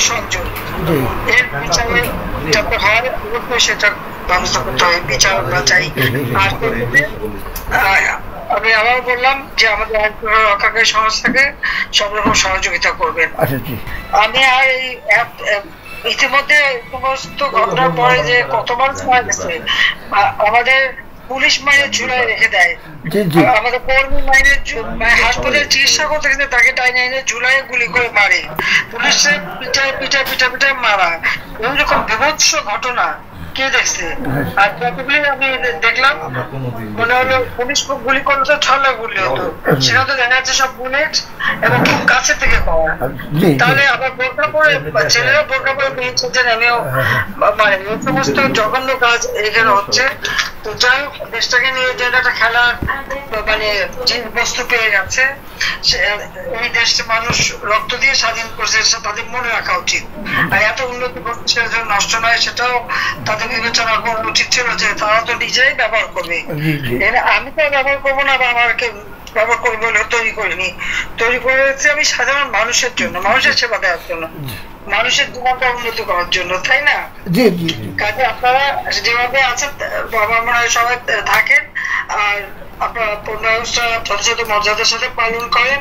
সংযোগ এর বিচারে যাতে হয় সেটা ব্যবস্থা করতে হবে, বিচার আমরা চাই। আর আমি আবার বললাম যে আমাদের আইন রক্ষাকারী সংস্থাকে সব রকম সহযোগিতা করবেন। আমি আর এই ইতিমধ্যে সমস্ত ঘটনার পরে যে কত মানুষ মারা গেছে, আমাদের পুলিশ মাইনে ঝুলাই রেখে দেয়, আমাদের কর্মী মাইনে হাসপাতালে চিকিৎসা করতে গেলে তাকে টাইনে এনে ঝুলাই গুলি করে মারে, পুলিশের পিঠায় পিঠায় পিঠা পিঠায় মারা, এইরকম বিভৎস ঘটনা কে দেখছে? আর যতগুলি আমি দেখলাম মনে হলো পুলিশ গুলি করলে তো ছলা গুলি হতো, সেখানে তো দেখা যাচ্ছে সব বুলেট এবং খুব কাছে থেকে পাওয়া। তাহলে আবার বোরকা পরে ছেলেরা বোরকা পরে পেয়েছেন, আমিও মানে এই সমস্ত জঘন্য কাজ এখানে হচ্ছে। তো যাই হোক, দেশটাকে নিয়ে যে একটা খেলার মানে বস্তু পেয়ে গেছে, এই দেশে মানুষ রক্ত দিয়ে স্বাধীন করছে, তাদের মনে রাখা উচিত। আর এত উন্নতি করছে নষ্ট নয়, সেটাও তাদের বিবেচনা করা উচিত ছিল যে তারা তো নিজেই ব্যবহার করবে। আমি তো ব্যবহার করবো না বা আমাকে ব্যবহার করবো বলে তৈরি করিনি, তৈরি করেছি আমি সাধারণ মানুষের জন্য, মানুষের সেবা দেওয়ার জন্য, মানুষের জীবনটা উন্নতি করার জন্য, তাই না? কাজে আপনারা যেভাবে আছেন আমার মনে হয় সবাই থাকেন, আর আপনারা 15 আগস্টটা যথাযথ মর্যাদার সাথে পালন করেন।